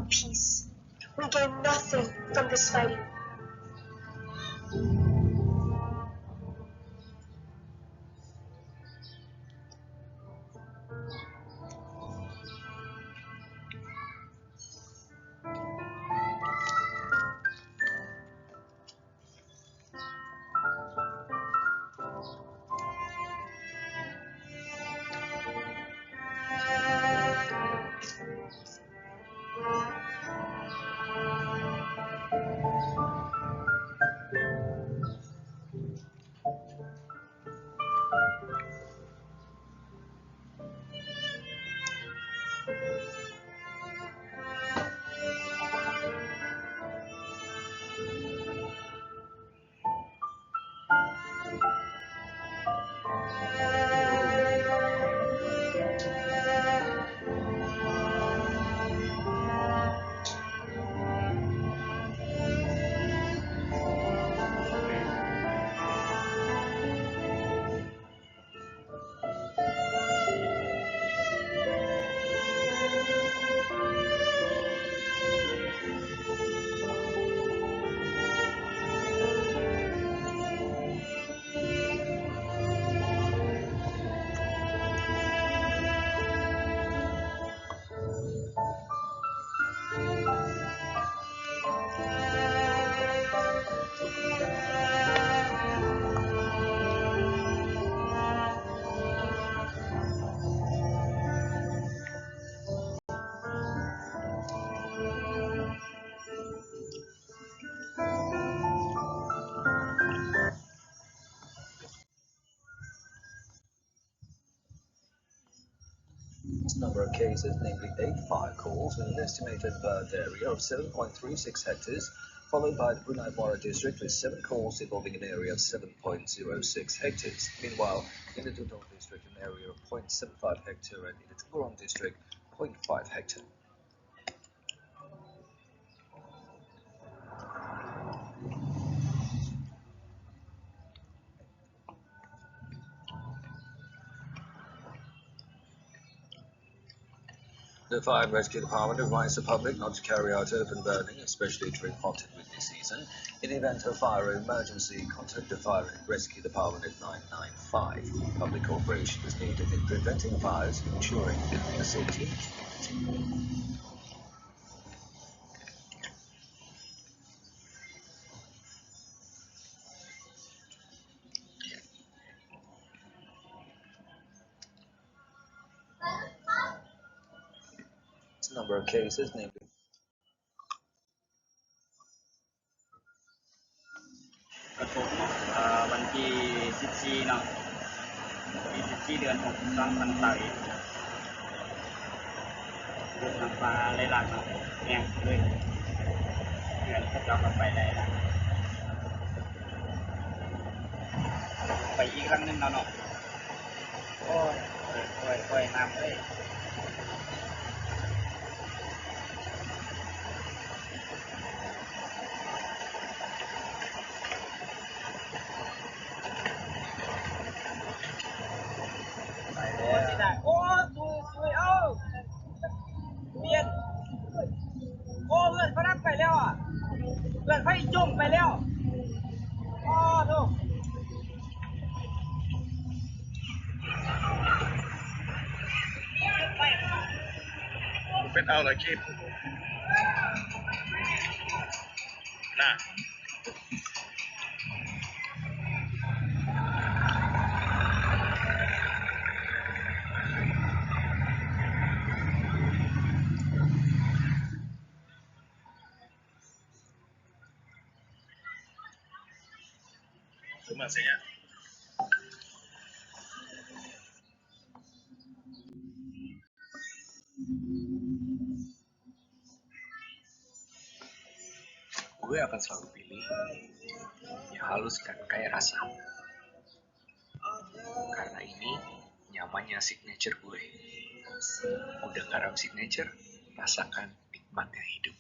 want peace. We gain nothing from this fighting. Number of cases, namely 8 fire calls with an estimated birth area of 7.36 hectares, followed by the Brunei Bora district with 7 calls involving an area of 7.06 hectares. Meanwhile, in the Dudong district, an area of 0.75 hectare, and in the Temburong district, 0.5 hectare. The Fire and Rescue Department advised the public not to carry out open burning, especially during hot and windy season. In the event of fire or emergency, contact the Fire and Rescue Department at 995. Public cooperation is needed in preventing fires and ensuring the safety of the community. Number of cases, namely กระทบวันที่14เนาะที่14เดือน6 2021รถน้ำฟ้าไหลหลากเนาะแห้งเลยเดือนเขาจะเอาไปได้ละไปอีกครั้งนึงเนาะโอ้ยน้ำเลยโอ้ตุยเอาเปลี่ยนโอ้เลื่อนพนักไปแล้วอ่ะเลื่อนไฟจุ่มไปแล้วอ๋อดูเป็นเอาละคลิปน่ะCuma saya gue akan selalu pilih yang halus dan kaya rasa karena ini nyamannya signature gue. Udah garam signature, rasakan nikmatnya hidup.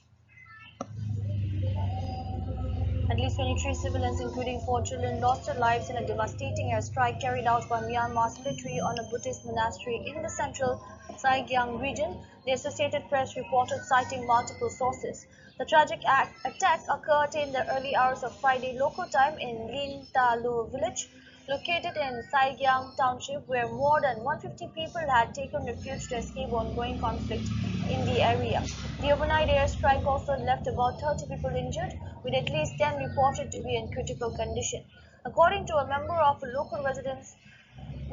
At least 23 civilians, including 4 children, lost their lives in a devastating airstrike carried out by Myanmar's military on a Buddhist monastery in the central Saigyang region, the Associated Press reported, citing multiple sources. The tragic attack occurred in the early hours of Friday local time in Lin Ta Lu village, located in Saigyang Township, where more than 150 people had taken refuge to escape ongoing conflict in the area. The overnight airstrike also left about 30 people injured, with at least 10 reported to be in critical condition. According to a member of a local residents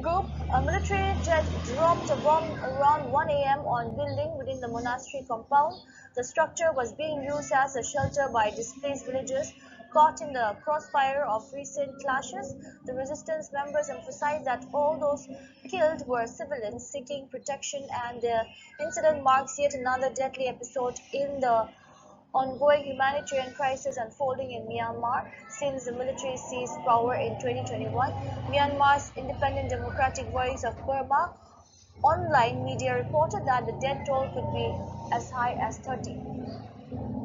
group, a military jet dropped a bomb around 1 a.m. on building within the monastery compound. The structure was being used as a shelter by displaced villagers caught in the crossfire of recent clashes. The resistance members emphasized that all those killed were civilians seeking protection, and the incident marks yet another deadly episode in the ongoing humanitarian crisis unfolding in Myanmar since the military seized power in 2021. Myanmar's Independent Democratic Voice of Burma online media reported that the death toll could be as high as 30.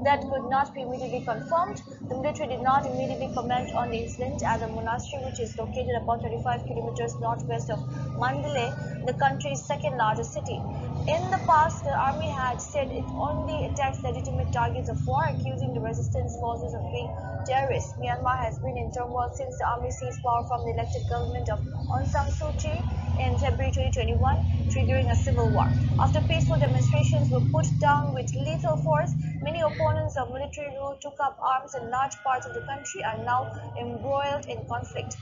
That could not be immediately confirmed. The military did not immediately comment on the incident at the monastery, which is located about 35 kilometers northwest of Mandalay, the country's second largest city. In the past, the army had said it only attacks legitimate targets of war, accusing the resistance forces of being terrorists. Myanmar has been in turmoil since the army seized power from the elected government of Aung San Suu Kyi in February 2021, triggering a civil war. After peaceful demonstrations were put down with lethal force, many opponents of military rule took up arms, and large parts of the country are now embroiled in conflict.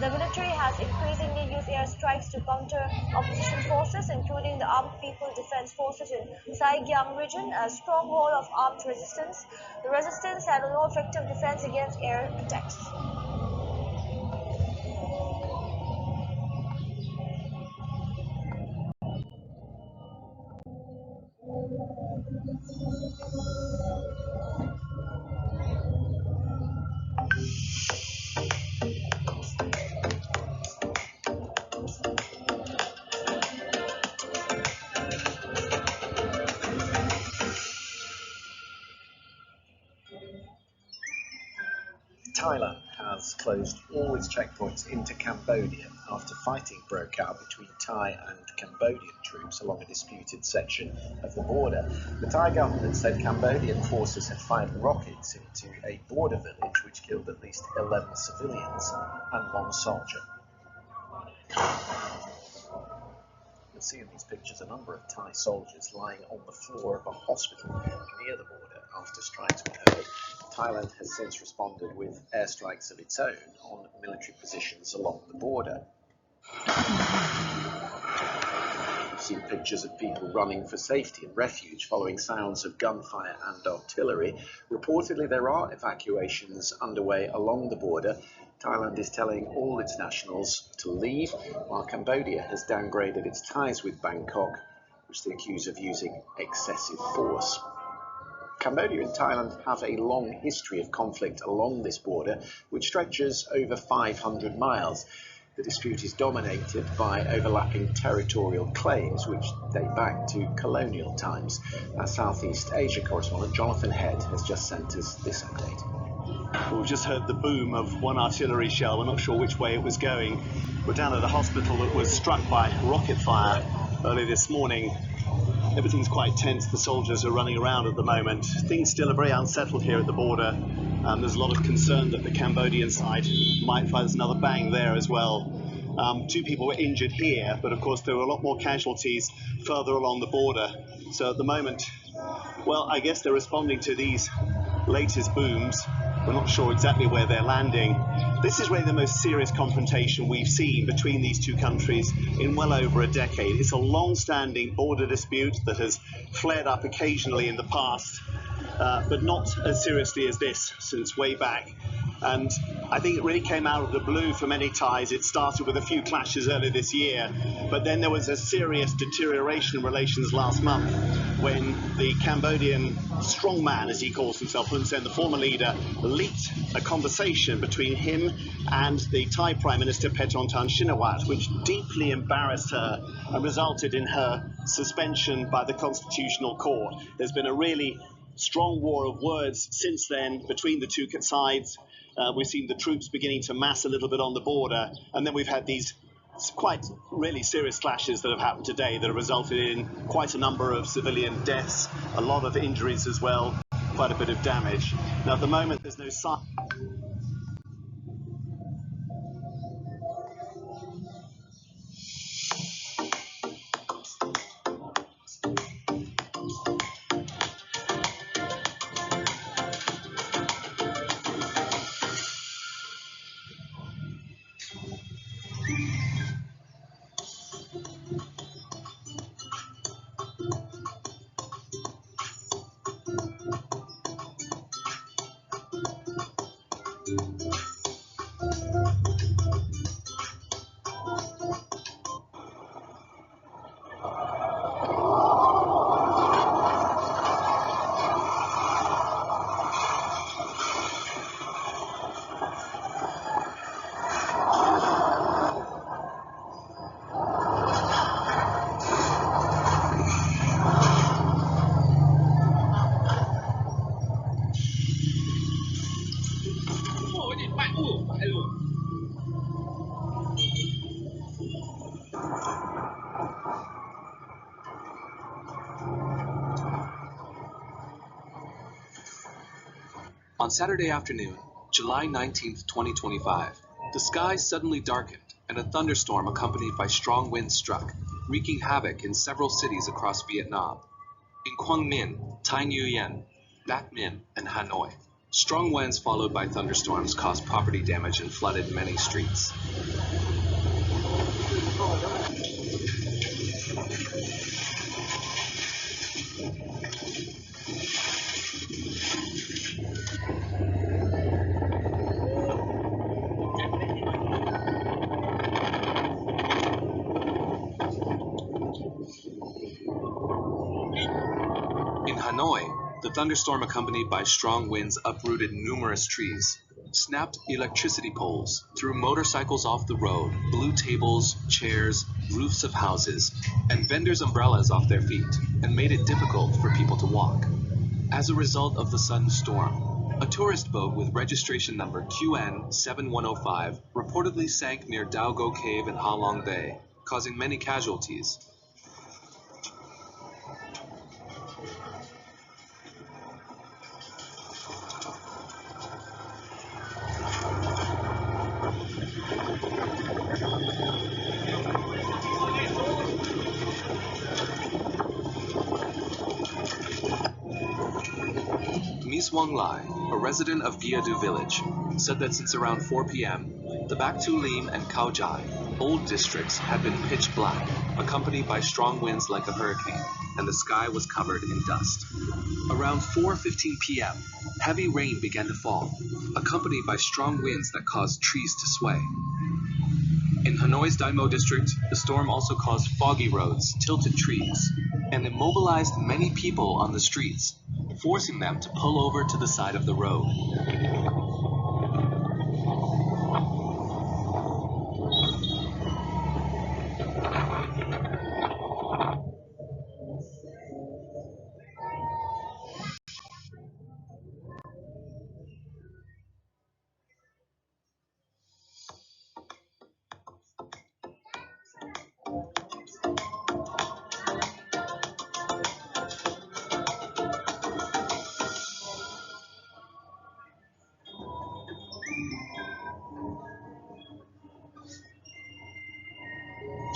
The military has increasingly used airstrikes to counter opposition forces, including the Armed People's Defense Forces in Saigyang region, a stronghold of armed resistance. The resistance had no effective defense against air attacks. Thailand has closed all its checkpoints into Cambodia after fighting broke out between Thai and Cambodian troops along a disputed section of the border. The Thai government said Cambodian forces had fired rockets into a border village which killed at least 11 civilians and one soldier. You'll see in these pictures a number of Thai soldiers lying on the floor of a hospital near the border after strikes were heard. Thailand has since responded with airstrikes of its own on military positions along the border. You've seen pictures of people running for safety and refuge following sounds of gunfire and artillery. Reportedly, there are evacuations underway along the border. Thailand is telling all its nationals to leave, while Cambodia has downgraded its ties with Bangkok, which they accuse of using excessive force. Cambodia and Thailand have a long history of conflict along this border, which stretches over 500 miles. The dispute is dominated by overlapping territorial claims, which date back to colonial times. Our Southeast Asia correspondent Jonathan Head has just sent us this update. We've just heard the boom of one artillery shell. We're not sure which way it was going. We're down at a hospital that was struck by rocket fire early this morning. Everything's quite tense. The soldiers are running around at the moment. Things still are very unsettled here at the border. There's a lot of concern that the Cambodian side might find there's another bang there as well. 2 people were injured here, but of course there were a lot more casualties further along the border. So at the moment, well, I guess they're responding to these latest booms. We're not sure exactly where they're landing. This is really the most serious confrontation we've seen between these two countries in well over a decade. It's a long-standing border dispute that has flared up occasionally in the past, but not as seriously as this since way back. And I think it really came out of the blue for many Thais. It started with a few clashes earlier this year, but then there was a serious deterioration in relations last month when the Cambodian strongman, as he calls himself, Hun Sen, the former leader, leaked a conversation between him and the Thai Prime Minister Paetongtarn Shinawatra, which deeply embarrassed her and resulted in her suspension by the Constitutional Court. There's been a really strong war of words since then between the two sides. We've seen the troops beginning to mass a little bit on the border, and then we've had these It's quite really serious clashes that have happened today that have resulted in quite a number of civilian deaths, a lot of injuries as well, quite a bit of damage. Now, at the moment, there's no sign. On Saturday afternoon, July 19, 2025, the sky suddenly darkened and a thunderstorm accompanied by strong winds struck, wreaking havoc in several cities across Vietnam. In Quang Minh, Thanh Nguyen, Bac Ninh, and Hanoi, strong winds followed by thunderstorms caused property damage and flooded many streets. In Hanoi, the thunderstorm accompanied by strong winds uprooted numerous trees, snapped electricity poles, threw motorcycles off the road, blew tables, chairs, roofs of houses, and vendors' umbrellas off their feet, and made it difficult for people to walk. As a result of the sudden storm, a tourist boat with registration number QN7105 reportedly sank near Dao Go Cave in Ha Long Bay, causing many casualties. Mies Wang Lai, a resident of Gia Du village, said that since around 4 p.m., the Bac Tu Lim and Cao Jai, old districts, had been pitch black, accompanied by strong winds like a hurricane, and the sky was covered in dust. Around 4:15 p.m., heavy rain began to fall, accompanied by strong winds that caused trees to sway. In Hanoi's Dai Mo district, the storm also caused foggy roads, tilted trees, and immobilized many people on the streets, forcing them to pull over to the side of the road.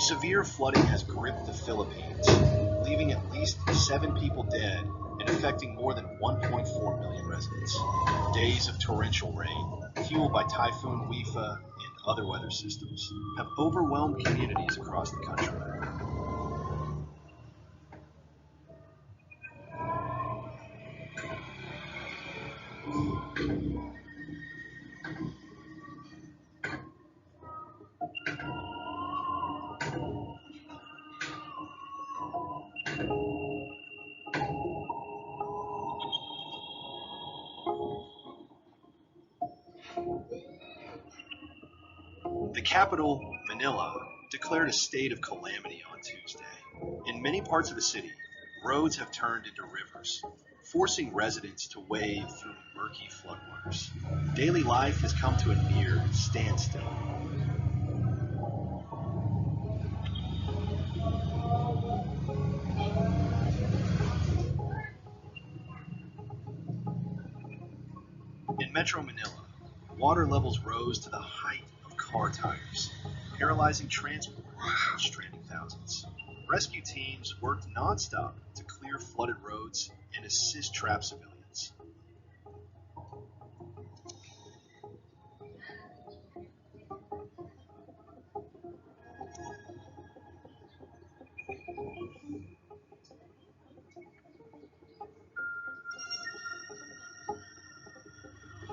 Severe flooding has gripped the Philippines, leaving at least 7 people dead and affecting more than 1.4 million residents. Days of torrential rain, fueled by Typhoon Wifa and other weather systems, have overwhelmed communities across the country. The capital, Manila, declared a state of calamity on Tuesday. In many parts of the city, roads have turned into rivers, forcing residents to wade through murky floodwaters. Daily life has come to a near standstill. In Metro Manila, water levels rose to the height of car tires, paralyzing transport and stranding thousands. Rescue teams worked nonstop to clear flooded roads and assist trapped civilians.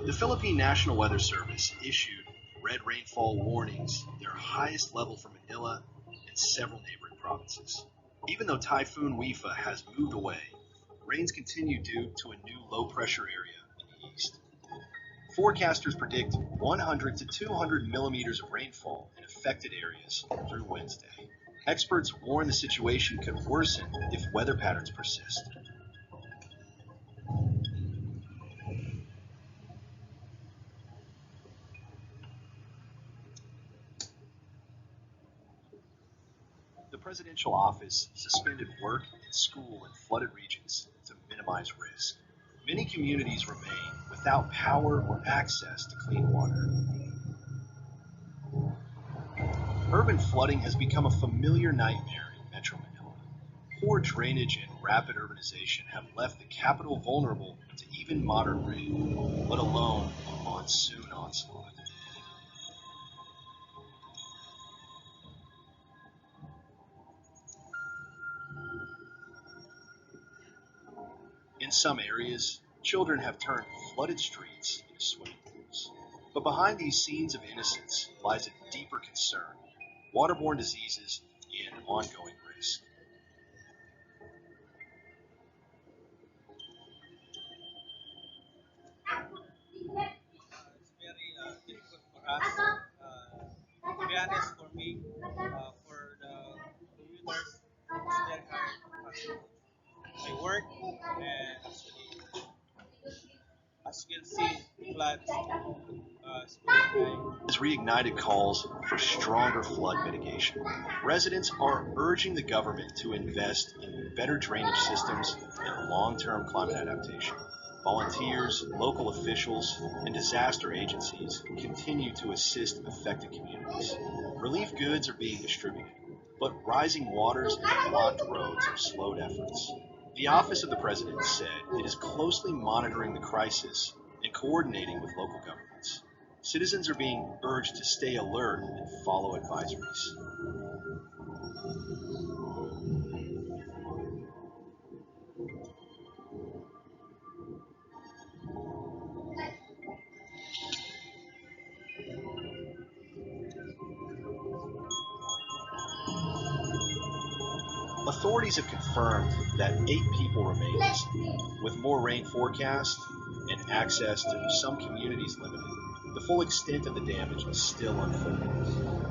The Philippine National Weather Service issued red rainfall warnings, their highest level for Manila and several neighboring provinces. Even though Typhoon Wifa has moved away, rains continue due to a new low-pressure area in the east. Forecasters predict 100 to 200 millimeters of rainfall in affected areas through Wednesday. Experts warn the situation could worsen if weather patterns persist. The presidential office suspended work and school in flooded regions to minimize risk. Many communities remain without power or access to clean water. Urban flooding has become a familiar nightmare in Metro Manila. Poor drainage and rapid urbanization have left the capital vulnerable to even moderate rain, let alone a monsoon onslaught. In some areas, children have turned flooded streets into swimming pools. But behind these scenes of innocence lies a deeper concern: waterborne diseases and ongoing risk. It's very difficult for us. To be honest, for me, for the commuters, it's very hard. I work, and actually, as you can see, floods is very high. Has reignited calls for stronger flood mitigation. Residents are urging the government to invest in better drainage systems and long-term climate adaptation. Volunteers, local officials, and disaster agencies continue to assist affected communities. Relief goods are being distributed, but rising waters and blocked roads have slowed efforts. The Office of the President said it is closely monitoring the crisis and coordinating with local governments. Citizens are being urged to stay alert and follow advisories. Authorities have confirmed that 8 people remain missing. With more rain forecast and access to some communities limited, the full extent of the damage is still unfolding.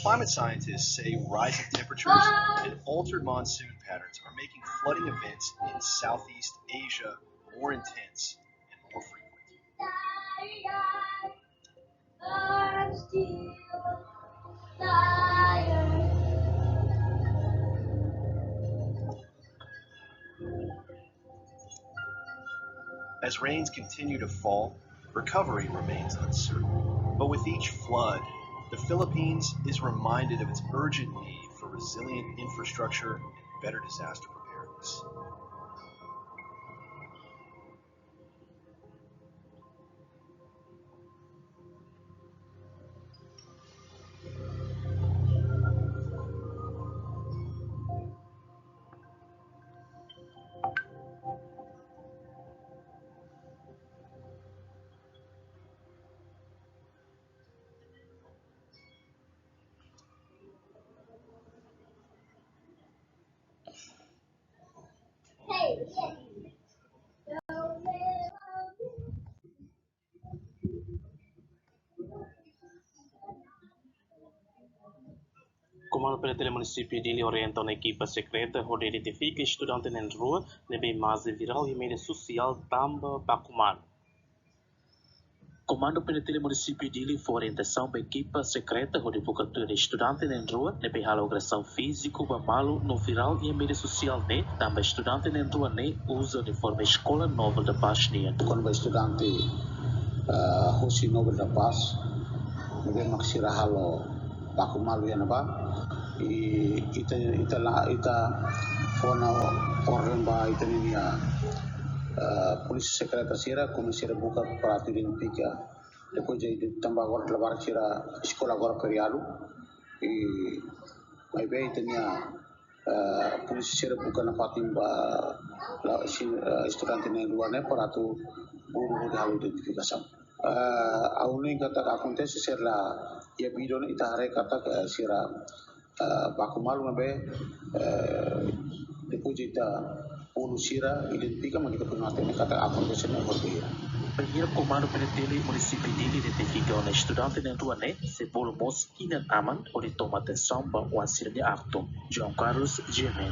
Climate scientists say rising temperatures and altered monsoon patterns are making flooding events in Southeast Asia more intense and more frequent. As rains continue to fall, recovery remains uncertain. But with each flood, the Philippines is reminded of its urgent need for resilient infrastructure and better disaster preparedness. Kung mga pela município de orienta uma equipa secreta onde identifica estudantes na rua, levei mais viral e mídia social Tamba Bakuman. Comando pela município de orientação da equipa secreta onde captura estudantes na rua, levei agressão física, malo no viral e mídia social ne, também estudantes na rua ne usa uniforme escola nova da Paz ne. Quando estudante Hosi Nobel da Paz, levei maksira halo Bakumalu yan ba? Ita fona orang ba ita niya polisi sekretar sira komisira buka peratu din pika depois de tambah agora levar sira escola agora perialu mai be ita niya polisi sira buka na patim ba estudante na luar peratu guru de halu identificação a única que acontece ser la ya video ni ita hari kata sira Bakumalu ngabe depois ita ulu sira identifica mas kita pernah tanya kata acontece na berbeda. Primeiro comando pela município de identifica um estudante na rua ne se volumos inan aman onde toma atenção para o ansir de acto. João Carlos Gemen.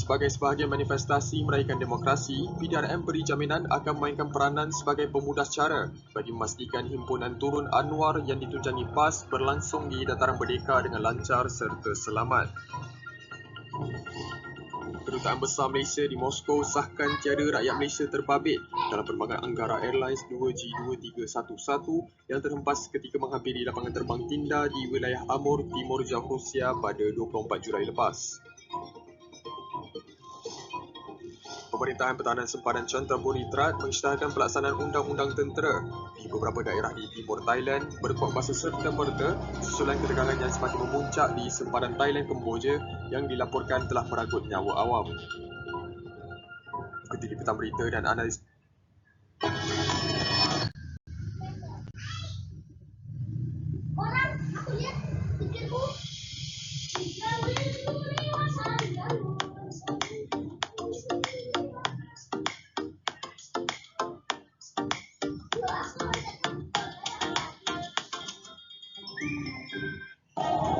Sebagai sebahagian manifestasi meraihkan demokrasi, PDRM beri jaminan akan memainkan peranan sebagai pemudas cara bagi memastikan himpunan turun Anwar yang ditunjangi PAS berlangsung di dataran merdeka dengan lancar serta selamat. Kedutaan Besar Malaysia di Moskow sahkan tiada rakyat Malaysia terbabit dalam perbankan Anggara Airlines 2G2311 yang terhempas ketika menghampiri lapangan terbang Tinda di wilayah Amur, Timur Jauh Rusia pada 24 Julai lepas. Pemerintahan Pertahanan Sempadan Chanthaburi Trat mengisytiharkan pelaksanaan undang-undang tentera di beberapa daerah di timur Thailand berkuat masa serta-merta susulan ketegangan yang semakin memuncak di sempadan Thailand Kemboja yang dilaporkan telah merangkut nyawa awam. Ikuti liputan berita dan analis.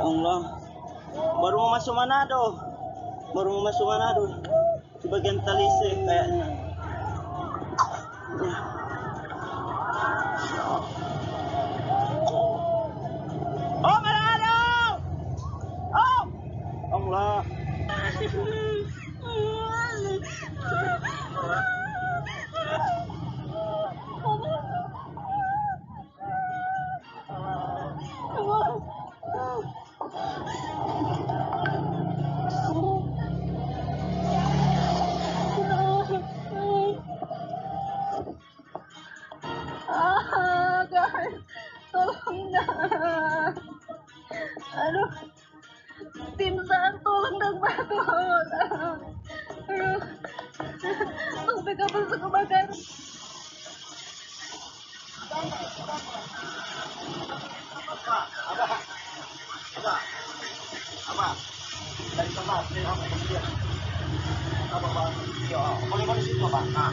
Allah, baru mau masuk Manado, di bagian Talise kayaknya. Oh Manado, oh Allah. Aduh, tim SAR tolong dong bantuan. Aduh, sampai kapan saya kebakar? Apa? Dari sana, saya apa kemudian? Apa? Boleh situ, Pak. Nah.